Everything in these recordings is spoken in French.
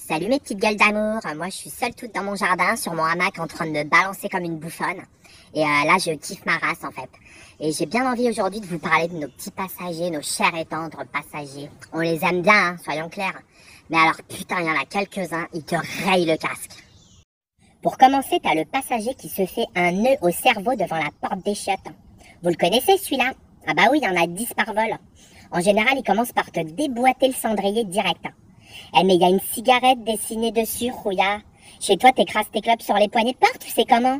Salut mes petites gueules d'amour, moi je suis seule toute dans mon jardin sur mon hamac en train de me balancer comme une bouffonne. Et là je kiffe ma race en fait. Et j'ai bien envie aujourd'hui de vous parler de nos petits passagers, nos chers et tendres passagers. On les aime bien, hein, soyons clairs. Mais alors putain, il y en a quelques-uns, ils te rayent le casque. Pour commencer, t'as le passager qui se fait un nœud au cerveau devant la porte des chiottes. Vous le connaissez celui-là? Ah bah oui, il y en a 10 par vol. En général, il commence par te déboîter le cendrier direct. Eh mais il y a une cigarette dessinée dessus, Rouilla. Chez toi, t'écrases tes clopes sur les poignées de porte, tu sais comment?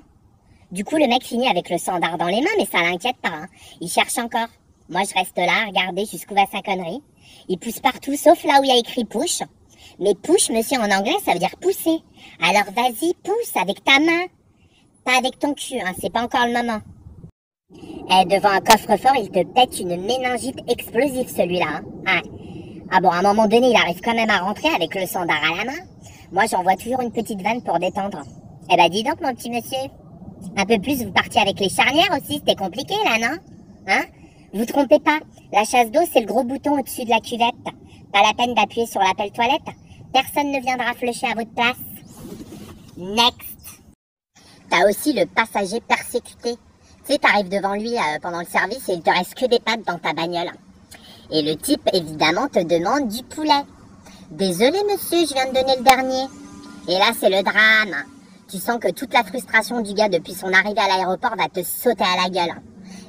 Du coup, le mec finit avec le sandar dans les mains, mais ça l'inquiète pas. Hein. Il cherche encore. Moi, je reste là à regarder jusqu'où va sa connerie. Il pousse partout, sauf là où il y a écrit push. Mais push, monsieur, en anglais, ça veut dire pousser. Alors vas-y, pousse avec ta main. Pas avec ton cul, hein, c'est pas encore le moment. Eh, devant un coffre-fort, il te pète une méningite explosive, celui-là. Hein. Ouais. Ah bon, à un moment donné, il arrive quand même à rentrer avec le sandar à la main. Moi, j'envoie toujours une petite vanne pour détendre. Eh ben, dis donc, mon petit monsieur. Un peu plus, vous partiez avec les charnières aussi, c'était compliqué, là, non? Hein? Vous trompez pas, la chasse d'eau, c'est le gros bouton au-dessus de la cuvette. Pas la peine d'appuyer sur l'appel toilette. Personne ne viendra flusher à votre place. Next. T'as aussi le passager persécuté. Tu sais, t'arrives devant lui pendant le service et il te reste que des pâtes dans ta bagnole. Et le type, évidemment, te demande du poulet. Désolé, monsieur, je viens de donner le dernier. Et là, c'est le drame. Tu sens que toute la frustration du gars depuis son arrivée à l'aéroport va te sauter à la gueule.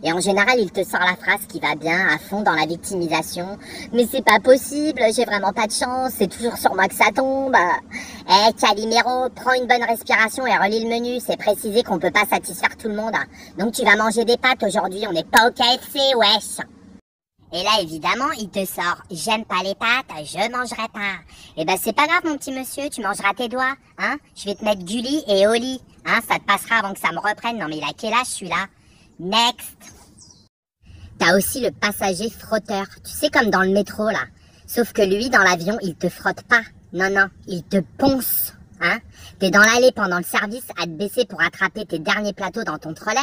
Et en général, il te sort la phrase qui va bien, à fond dans la victimisation. Mais c'est pas possible, j'ai vraiment pas de chance, c'est toujours sur moi que ça tombe. Eh, Calimero, prends une bonne respiration et relis le menu. C'est précisé qu'on peut pas satisfaire tout le monde. Donc tu vas manger des pâtes aujourd'hui, on n'est pas au KFC, wesh. Et là, évidemment, il te sort « J'aime pas les pâtes, je mangerai pas ». Eh ben, c'est pas grave, mon petit monsieur, tu mangeras tes doigts, hein. Je vais te mettre Gulli et Oli, hein, ça te passera avant que ça me reprenne. Non, mais il a quel âge, celui-là? Next. T'as aussi le passager frotteur, tu sais, comme dans le métro, là. Sauf que lui, dans l'avion, il te frotte pas. Non, non, il te ponce, hein. T'es dans l'allée pendant le service à te baisser pour attraper tes derniers plateaux dans ton trolley,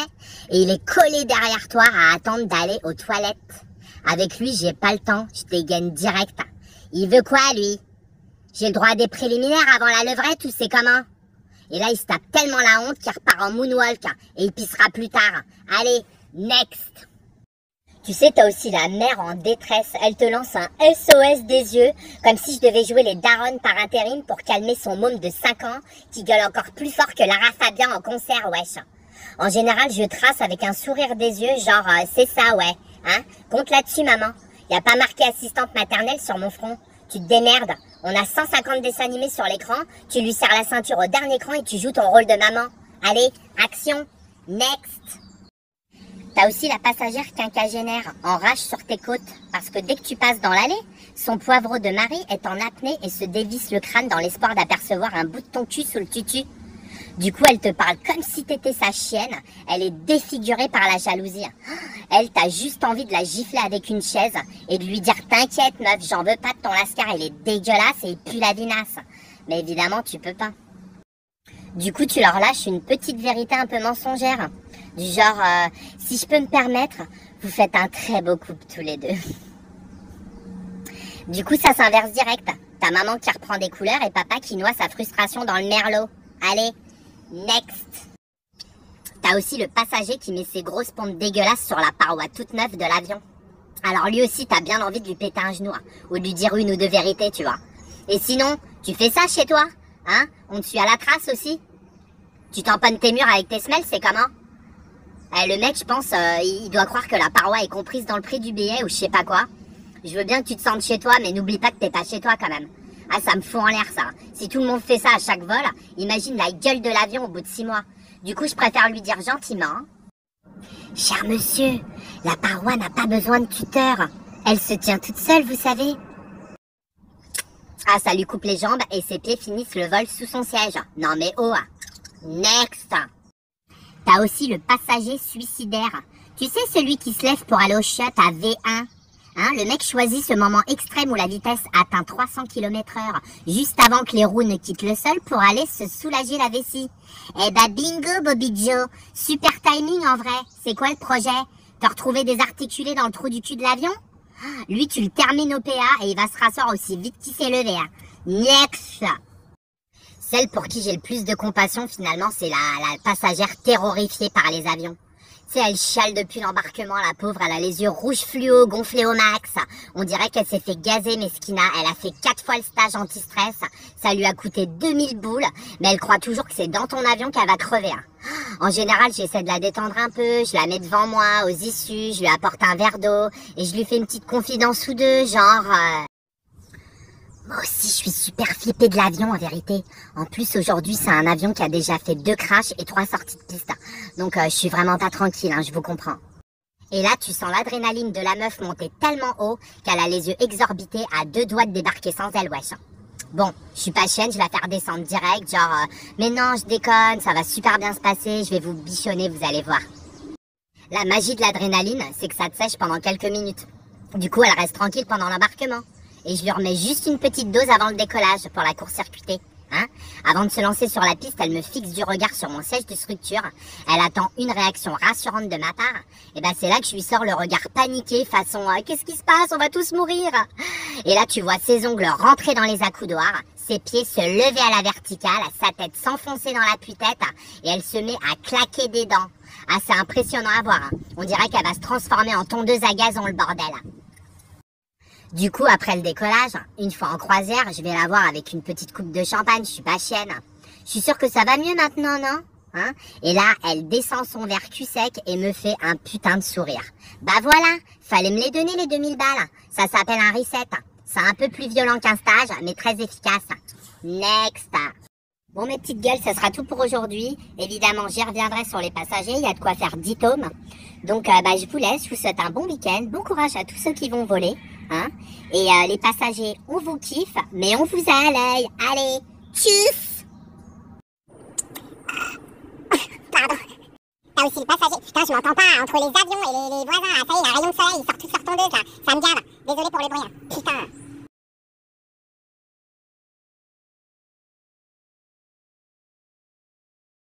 et il est collé derrière toi à attendre d'aller aux toilettes. Avec lui, j'ai pas le temps, je dégaine direct. Il veut quoi, lui? J'ai le droit à des préliminaires avant la levrette, tu sais comment? Et là, il se tape tellement la honte qu'il repart en moonwalk et il pissera plus tard. Allez, next. Tu sais, t'as aussi la mère en détresse. Elle te lance un SOS des yeux, comme si je devais jouer les daronnes par intérim pour calmer son môme de 5 ans qui gueule encore plus fort que Lara Fabian en concert, wesh. En général, je trace avec un sourire des yeux, genre c'est ça, ouais. Hein? Compte là-dessus, maman. Y a pas marqué assistante maternelle sur mon front. Tu te démerdes. On a 150 dessins animés sur l'écran. Tu lui serres la ceinture au dernier cran et tu joues ton rôle de maman. Allez, action. Next. T'as aussi la passagère quinquagénaire en rage sur tes côtes. Parce que dès que tu passes dans l'allée, son poivreau de mari est en apnée et se dévisse le crâne dans l'espoir d'apercevoir un bout de ton cul sous le tutu. Du coup, elle te parle comme si t'étais sa chienne. Elle est défigurée par la jalousie. Elle, t'as juste envie de la gifler avec une chaise et de lui dire « T'inquiète, meuf, j'en veux pas de ton lascar, il est dégueulasse et il pue la vinasse. » Mais évidemment, tu peux pas. Du coup, tu leur lâches une petite vérité un peu mensongère. Du genre si je peux me permettre, vous faites un très beau couple tous les deux. » Du coup, ça s'inverse direct. Ta maman qui reprend des couleurs et papa qui noie sa frustration dans le merlot. Allez, next. T'as aussi le passager qui met ses grosses pompes dégueulasses sur la paroi toute neuve de l'avion. Alors lui aussi, t'as bien envie de lui péter un genou, hein, ou de lui dire une ou deux vérités, tu vois. Et sinon, tu fais ça chez toi, hein? On te suit à la trace aussi. Tu tamponnes tes murs avec tes semelles, c'est comment? Le mec, je pense, il doit croire que la paroi est comprise dans le prix du billet ou je sais pas quoi. Je veux bien que tu te sentes chez toi, mais n'oublie pas que t'es pas chez toi quand même. Ah, ça me fout en l'air, ça. Si tout le monde fait ça à chaque vol, imagine la gueule de l'avion au bout de 6 mois. Du coup, je préfère lui dire gentiment. Cher monsieur, la paroi n'a pas besoin de tuteur. Elle se tient toute seule, vous savez. Ah, ça lui coupe les jambes et ses pieds finissent le vol sous son siège. Non mais oh. Next. T'as aussi le passager suicidaire. Tu sais, celui qui se lève pour aller aux chiottes à V1. Hein, le mec choisit ce moment extrême où la vitesse atteint 300 km/h, juste avant que les roues ne quittent le sol pour aller se soulager la vessie. Eh bah bingo, Bobby Joe. Super timing en vrai. C'est quoi le projet? Te retrouver désarticulé dans le trou du cul de l'avion? Lui, tu le termines au PA et il va se rasseoir aussi vite qu'il s'est levé. Hein. Next. Celle pour qui j'ai le plus de compassion, finalement, c'est la passagère terrorifiée par les avions. Tu sais, elle chiale depuis l'embarquement, la pauvre, elle a les yeux rouges fluo, gonflés au max. On dirait qu'elle s'est fait gazer, mesquina. Elle a fait 4 fois le stage anti-stress. Ça lui a coûté 2000 boules, mais elle croit toujours que c'est dans ton avion qu'elle va crever. En général, j'essaie de la détendre un peu, je la mets devant moi, aux issues, je lui apporte un verre d'eau, et je lui fais une petite confidence ou deux, genre... Moi aussi, je suis super flippée de l'avion, en vérité. En plus, aujourd'hui, c'est un avion qui a déjà fait 2 crashs et 3 sorties de piste. Donc, je suis vraiment pas tranquille, je vous comprends. Et là, tu sens l'adrénaline de la meuf monter tellement haut qu'elle a les yeux exorbités à 2 doigts de débarquer sans elle, wesh. Bon, je suis pas chienne, je vais la faire descendre direct, genre, mais non, je déconne, ça va super bien se passer, je vais vous bichonner, vous allez voir. La magie de l'adrénaline, c'est que ça te sèche pendant quelques minutes. Du coup, elle reste tranquille pendant l'embarquement. Et je lui remets juste une petite dose avant le décollage pour la court-circuiter. Avant de se lancer sur la piste, elle me fixe du regard sur mon siège de structure. Elle attend une réaction rassurante de ma part. Et c'est là que je lui sors le regard paniqué façon qu'est-ce qui se passe, on va tous mourir. Et là, tu vois ses ongles rentrer dans les accoudoirs, ses pieds se lever à la verticale, sa tête s'enfoncer dans la tête et elle se met à claquer des dents. C'est impressionnant à voir. On dirait qu'elle va se transformer en tondeuse à gazon, le bordel. Du coup, après le décollage, une fois en croisière, je vais la voir avec une petite coupe de champagne, je suis pas chienne. Je suis sûre que ça va mieux maintenant, non? Et là, elle descend son verre cul sec et me fait un putain de sourire. Voilà, fallait me les donner les 2000 balles. Ça s'appelle un reset. C'est un peu plus violent qu'un stage, mais très efficace. Next. Bon, mes petites gueules, ça sera tout pour aujourd'hui. Évidemment, j'y reviendrai sur les passagers, il y a de quoi faire 10 tomes. Donc, je vous laisse, je vous souhaite un bon week-end, bon courage à tous ceux qui vont voler. Et les passagers, on vous kiffe, mais on vous a à l'œil. Allez, tchuss. Pardon. T'as aussi le passager. Putain, je m'entends pas entre les avions et les voisins. Ça y est, il y a un rayon de soleil, ils sortent tous leur tondeuse là. Ça me gave. Désolé pour le bruit. Putain.